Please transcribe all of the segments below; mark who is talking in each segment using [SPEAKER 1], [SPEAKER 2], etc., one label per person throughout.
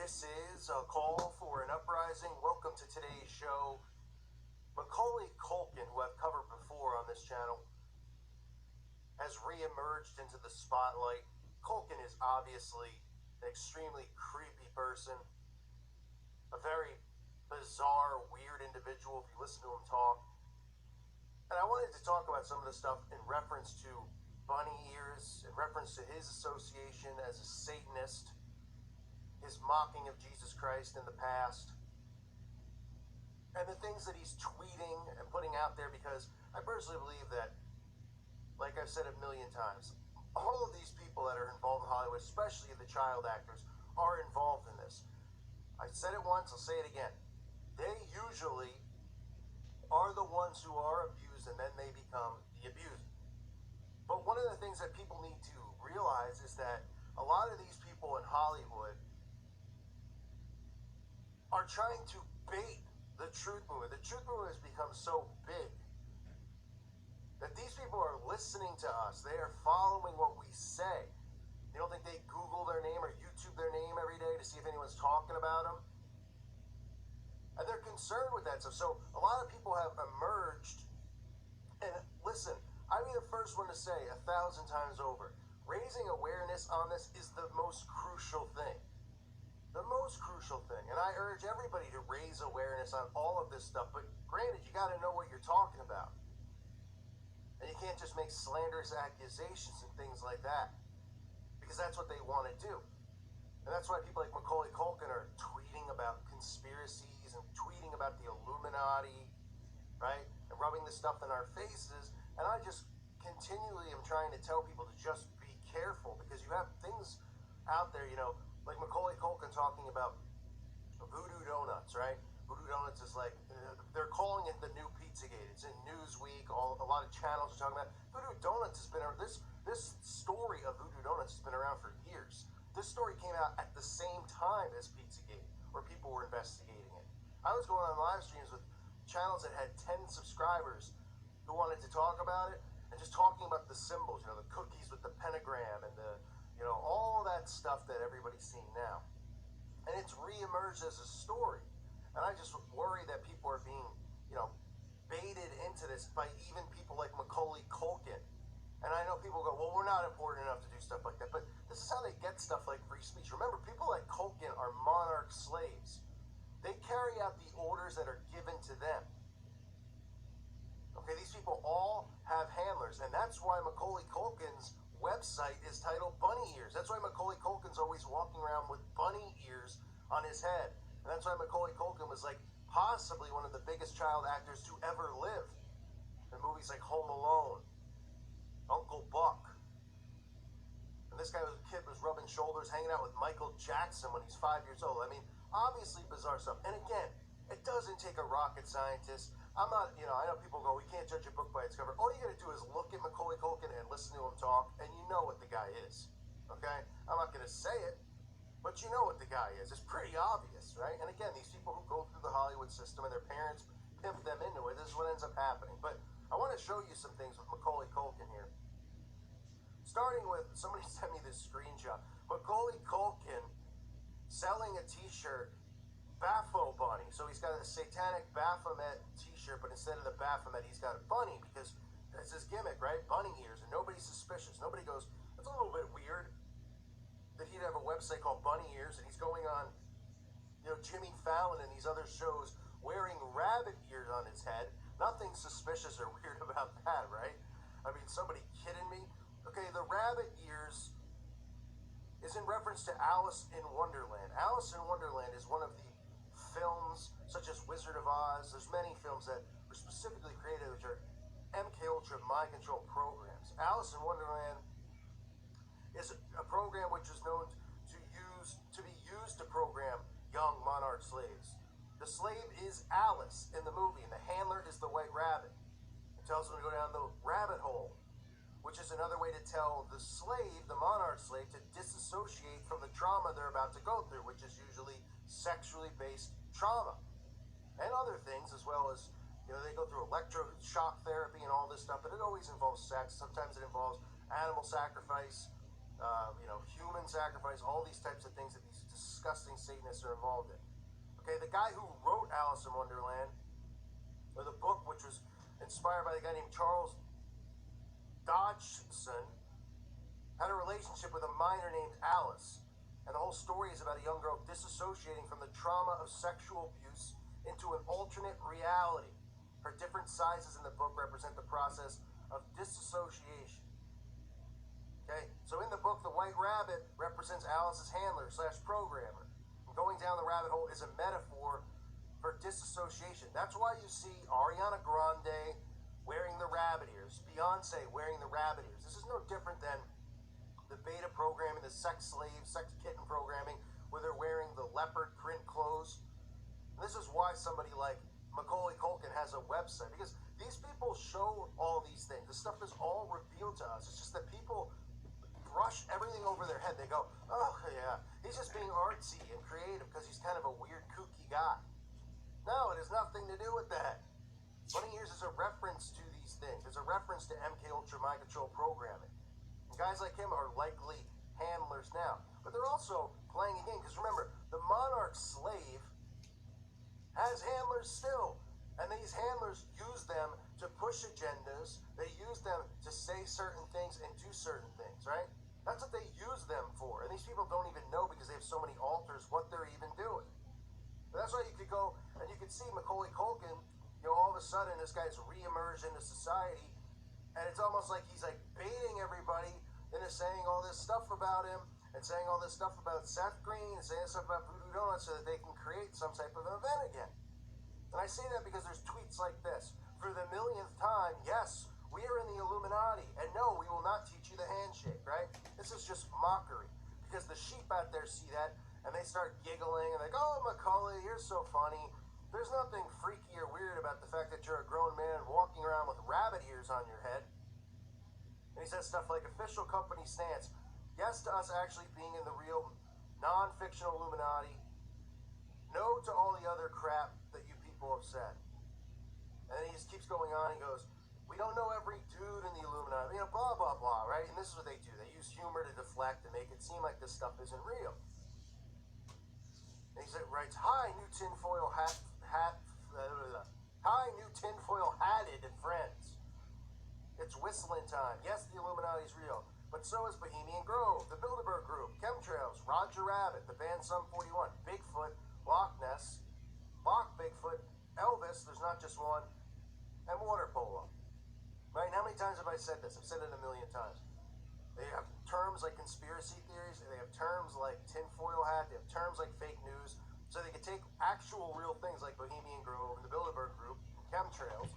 [SPEAKER 1] This is a call for an uprising. Welcome to today's show. Macaulay Culkin, who I've covered before on this channel, has re-emerged into the spotlight. Culkin is obviously an extremely creepy person, a very bizarre, weird individual if you listen to him talk. And I wanted to talk about some of the stuff in reference to bunny ears, in reference to his association as a Satanist, his mocking of Jesus Christ in the past, and the things that he's tweeting and putting out there, because I personally believe that, like I've said a million times, all of these people that are involved in Hollywood, especially the child actors, are involved in this. I said it once, I'll say it again. They usually are the ones who are abused, and then they become the abuser. But one of the things that people need to realize is that a lot of these people in Hollywood are trying to bait the truth movement. The truth movement has become so big that these people are listening to us. They are following what we say. You don't think they Google their name or YouTube their name every day to see if anyone's talking about them? And they're concerned with that stuff. So a lot of people have emerged. And listen, I'll be the first one to say 1,000 times over, raising awareness on this is the most crucial thing. The most crucial thing. And I urge everybody to raise awareness on all of this stuff. But granted, you got to know what you're talking about. And you can't just make slanderous accusations and things like that, because that's what they want to do. And that's why people like Macaulay Culkin are tweeting about conspiracies and tweeting about the Illuminati, right? And rubbing this stuff in our faces. And I just continually am trying to tell people to just be careful, because you have things out there, like Macaulay Culkin talking about Voodoo Donuts, right? Voodoo Donuts is like, they're calling it the new Pizzagate. It's in Newsweek. A lot of channels are talking about it. Voodoo Donuts has been around. This story of Voodoo Donuts has been around for years. This story came out at the same time as Pizzagate, where people were investigating it. I was going on live streams with channels that had 10 subscribers who wanted to talk about it, and just talking about the symbols, the cookies with the pentagram and the, all that stuff that everybody's seeing now. And it's re-emerged as a story. And I just worry that people are being, baited into this by even people like Macaulay Culkin. And I know people go, well, we're not important enough to do stuff like that. But this is how they get stuff like free speech. Remember, people like Culkin are monarch slaves. They carry out the orders that are given to them. Okay, these people all have handlers. And that's why Macaulay Culkin's website is titled Bunny Ears. That's why Macaulay Culkin's always walking around with bunny ears on his head. And that's why Macaulay Culkin was like possibly one of the biggest child actors to ever live. In movies like Home Alone, Uncle Buck. And this guy was a kid, was rubbing shoulders, hanging out with Michael Jackson when he's 5 years old. I mean, obviously bizarre stuff. And again, it doesn't take a rocket scientist. I'm not, I know people go, we can't judge a book by its cover. All you got to do is look at Macaulay Culkin and listen to him talk, and you know what the guy is. Okay? I'm not going to say it, but you know what the guy is. It's pretty obvious, right? And again, these people who go through the Hollywood system and their parents pimp them into it, this is what ends up happening. But I want to show you some things with Macaulay Culkin here. Starting with, somebody sent me this screenshot. Macaulay Culkin selling a t-shirt, Baphomet bunny. So he's got a satanic Baphomet t-shirt, but instead of the Baphomet, he's got a bunny, because that's his gimmick, right? Bunny ears, and nobody's suspicious. Nobody goes, that's a little bit weird that he'd have a website called Bunny Ears, and he's going on, Jimmy Fallon and these other shows wearing rabbit ears on his head. Nothing suspicious or weird about that, right? I mean, somebody kidding me? Okay, the rabbit ears is in reference to Alice in Wonderland. Alice in Wonderland is one of the films, such as Wizard of Oz. There's many films that were specifically created, which are MK Ultra mind control programs. Alice in Wonderland is a program which is known to be used to program young monarch slaves. The slave is Alice in the movie, and the handler is the white rabbit. It tells them to go down the rabbit hole, which is another way to tell the slave, the monarch slave, to disassociate from the trauma they're about to go through, which is usually sexually based trauma. And other things, as well as, they go through electroshock therapy and all this stuff, but it always involves sex. Sometimes it involves animal sacrifice. human sacrifice, all these types of things that these disgusting Satanists are involved in. Okay, the guy who wrote Alice in Wonderland, or the book, which was inspired by the guy named Charles Dodgson, had a relationship with a minor named Alice. And the whole story is about a young girl disassociating from the trauma of sexual abuse into an alternate reality. Her different sizes in the book represent the process of disassociation. Okay, so in the book, the white rabbit represents Alice's handler / programmer. And going down the rabbit hole is a metaphor for disassociation. That's why you see Ariana Grande wearing the rabbit ears, Beyonce wearing the rabbit ears. This is no different than the beta programming, the sex slave, sex kitten programming, where they're wearing the leopard print clothes. And this is why somebody like Macaulay Culkin has a website, because these people show all these things. This stuff is all revealed to us. It's just that people brush everything over their head. They go, oh yeah, he's just being artsy and creative because he's kind of a weird, kooky guy. No, it has nothing to do with that. Bunny Ears is a reference to these things. It's a reference to MK Ultra mind control programming. And guys like him are likely handlers now. But they're also playing a game, because remember, the monarch slave has handlers still. And these handlers use them to push agendas. They use them to say certain things and do certain things, right? That's what they use them for. And these people don't even know, because they have so many altars, what they're even doing. But that's why you could go and you could see Macaulay Culkin, all of a sudden this guy's re-emerged into society, and it's almost like he's like baiting everybody into saying all this stuff about him and saying all this stuff about Seth Green and saying stuff about Voodoo Donuts so that they can create some type of event again. And I say that because there's tweets like this. For the millionth time, yes, we are in the Illuminati, and no, we will not teach you the handshake, right? This is just mockery, because the sheep out there see that, and they start giggling, and they go, oh, Macaulay, you're so funny. There's nothing freaky or weird about the fact that you're a grown man walking around with rabbit ears on your head. And he says stuff like, official company stance. Yes to us actually being in the real non-fictional Illuminati. No to all the other crap that you people have said. And then he just keeps going on. He goes, we don't know every dude in the Illuminati, blah, blah, blah, right? And this is what they do. They use humor to deflect and make it seem like this stuff isn't real. And he writes, hi, new tinfoil hatted friends. It's whistling time. Yes, the Illuminati's real, but so is Bohemian Grove, the Bilderberg Group, chemtrails, Roger Rabbit, the band Sum 41, Bigfoot, Loch Ness, Bigfoot, Elvis, there's not just one, and water polo. Right? And how many times have I said this? I've said it a million times. They have terms like conspiracy theories, and they have terms like tinfoil hat, they have terms like fake news, so they can take actual real things like Bohemian Grove and the Bilderberg Group, chemtrails,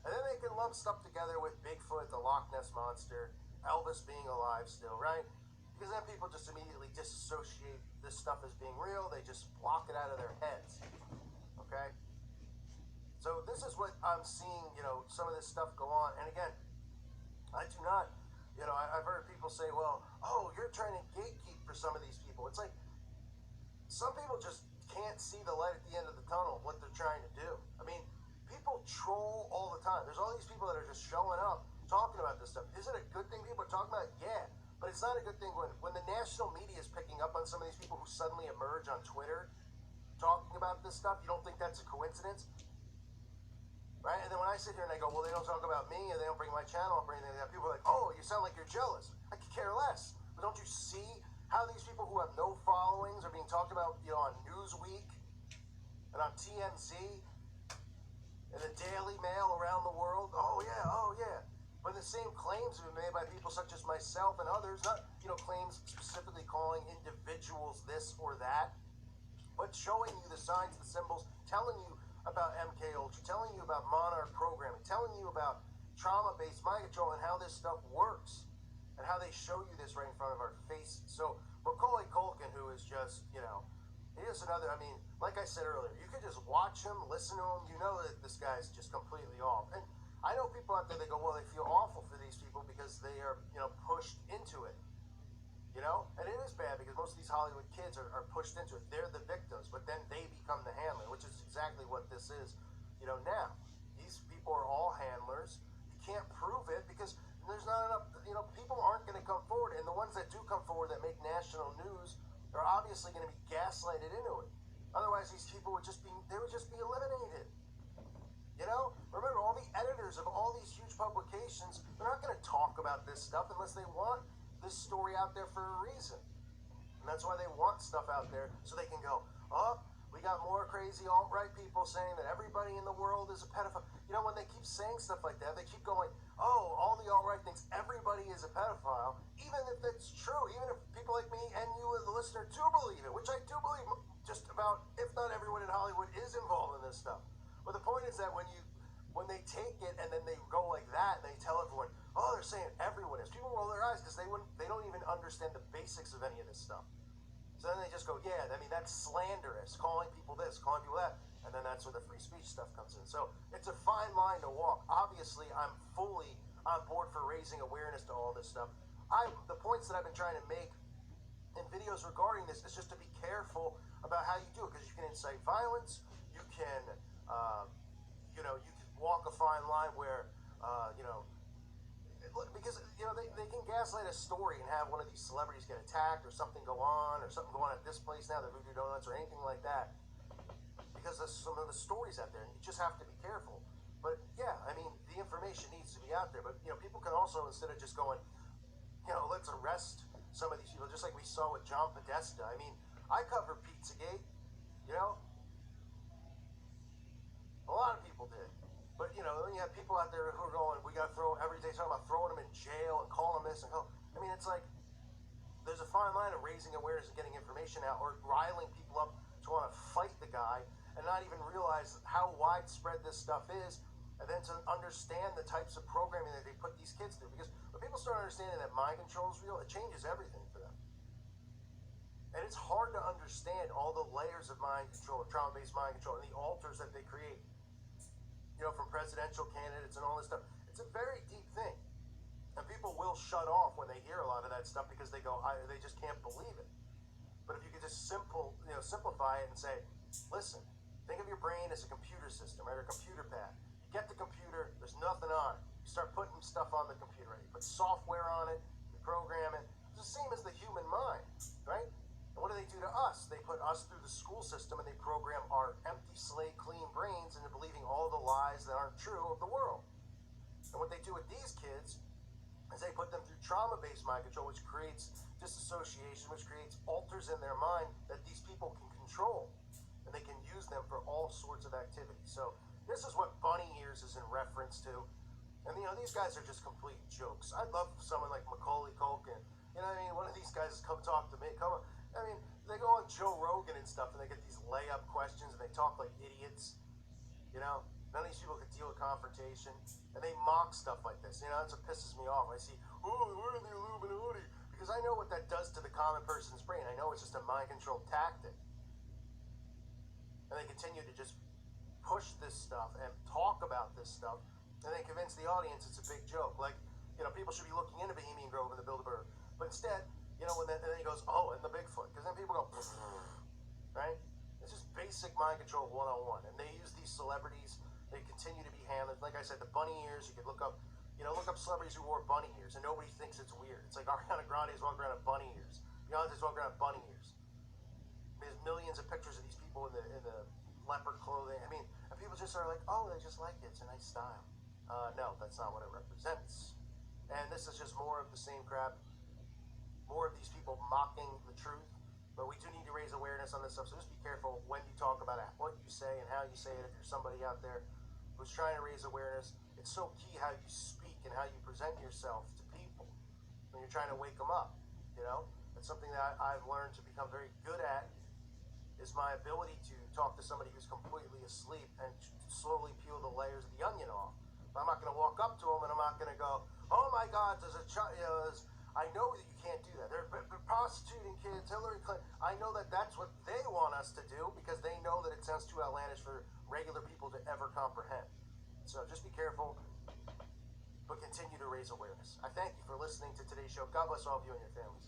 [SPEAKER 1] and then they can lump stuff together with Bigfoot, the Loch Ness Monster, Elvis being alive still, right? Because then people just immediately disassociate this stuff as being real. They just block it out of their heads, okay? So this is what I'm seeing, some of this stuff go on. And again, I do not, I've heard people say, well, oh, you're trying to gatekeep for some of these people. It's like, some people just can't see the light at the end of the tunnel of what they're trying to do. I mean, people troll all the time. There's all these people that are just showing up, talking about this stuff. Is it a good thing people are talking about it? Yeah. But it's not a good thing when the national media is picking up on some of these people who suddenly emerge on Twitter talking about this stuff. You don't think that's a coincidence? Right? And then when I sit here and I go, well, they don't talk about me and they don't bring my channel up or anything like that, people are like, oh, you sound like you're jealous. I could care less. But don't you see how these people who have no followings are being talked about, on Newsweek and on TMZ and the Daily Mail around the world? Oh, yeah. But the same claims have been made by people such as myself and others, not, claims specifically calling individuals this or that, but showing you the signs, the symbols, telling you about MK Ultra, telling you about monarch programming, telling you about trauma-based mind control and how this stuff works and how they show you this right in front of our faces. So Macaulay Culkin, who is just, he is another, like I said earlier, you could just watch him, listen to him, you know that this guy's just completely off. And I know people out there, they go, well, they feel awful for these people because they are, pushed into it. And it is bad because most of these Hollywood kids are pushed into it. They're the victims, but then they become the handler, which is exactly what this is, now. These people are all handlers. You can't prove it because there's not enough, people aren't going to come forward, and the ones that do come forward that make national news are obviously going to be gaslighted into it. Otherwise, these people would just be eliminated. Remember, all the editors of all these huge publications, they're not going to talk about this stuff unless they want this story out there for a reason. And that's why they want stuff out there, so they can go, oh, we got more crazy alt-right people saying that everybody in the world is a pedophile. When they keep saying stuff like that, they keep going, oh, all the alt-right thinks everybody is a pedophile, even if that's true, even if people like me and you as the listener do believe it, which I do believe just about, if not everyone in Hollywood is involved in this stuff. But the point is that when they take it and then they go like that and they tell everyone, oh, they're saying everyone is, people roll their eyes because they don't even understand the basics of any of this stuff. So then they just go, yeah, that's slanderous, calling people this, calling people that, and then that's where the free speech stuff comes in. So it's a fine line to walk. Obviously, I'm fully on board for raising awareness to all this stuff. The points that I've been trying to make in videos regarding this is just to be careful about how you do it, because you can incite violence, you can, you can walk a fine line where, because they can gaslight a story and have one of these celebrities get attacked or something go on or something go on at this place now, the Voodoo Donuts or anything like that, because there's some of the stories out there, and you just have to be careful. But yeah, the information needs to be out there. But people can also, instead of just going, let's arrest some of these people, just like we saw with John Podesta. I covered Pizzagate, a lot of people did. But, then you have people out there who are going, we got to throw, every day talking about throwing them in jail and calling them this and it's like, there's a fine line of raising awareness and getting information out, or riling people up to want to fight the guy and not even realize how widespread this stuff is, and then to understand the types of programming that they put these kids through. Because when people start understanding that mind control is real, it changes everything for them. And it's hard to understand all the layers of mind control, of trauma-based mind control, and the alters that they create, from presidential candidates and all this stuff. It's a very deep thing. And people will shut off when they hear a lot of that stuff because they go, they just can't believe it. But if you could just simplify it and say, listen, think of your brain as a computer system, right, or a computer pad. You get the computer, there's nothing on it. You start putting stuff on the computer, right? You put software on it, you program it. It's the same as the human mind, right? And what do they do to us? They put us through the school system and they program our empty slate, clean brains into believing all the lies that aren't true of the world. And what they do with these kids is they put them through trauma-based mind control, which creates disassociation, which creates alters in their mind that these people can control. And they can use them for all sorts of activities. So this is what Bunny Ears is in reference to. And, these guys are just complete jokes. I'd love someone like Macaulay Culkin. One of these guys has come talk to me. They go on Joe Rogan and stuff, and they get these layup questions, and they talk like idiots. None of these people could deal with confrontation, and they mock stuff like this. That's what pisses me off. I see, oh, we're the Illuminati, because I know what that does to the common person's brain. I know it's just a mind control tactic. And they continue to just push this stuff and talk about this stuff, and they convince the audience it's a big joke. Like, people should be looking into Bohemian Grove and the Bilderberg. But instead, and then he goes, oh, and the Bigfoot. Because then people go, right? It's just basic mind control 101. And they use these celebrities. They continue to be handled. Like I said, the bunny ears, you could look up celebrities who wore bunny ears, and nobody thinks it's weird. It's like Ariana Grande is walking around with bunny ears. Beyonce's walking around with bunny ears. There's millions of pictures of these people in the leopard clothing. And people just are like, oh, they just like it. It's a nice style. No, that's not what it represents. And this is just more of the same crap. More of these people mocking the truth. But we do need to raise awareness on this stuff. So just be careful when you talk about it, what you say and how you say it. If you're somebody out there who's trying to raise awareness, it's so key how you speak and how you present yourself to people when you're trying to wake them up. It's something that I've learned to become very good at, is my ability to talk to somebody who's completely asleep and slowly peel the layers of the onion off. But I'm not going to walk up to them and I'm not going to go, oh my God, there's a child. I know that you can't do that. They're prostituting kids, Hillary Clinton. I know that that's what they want us to do because they know that it sounds too outlandish for regular people to ever comprehend. So just be careful, but continue to raise awareness. I thank you for listening to today's show. God bless all of you and your families.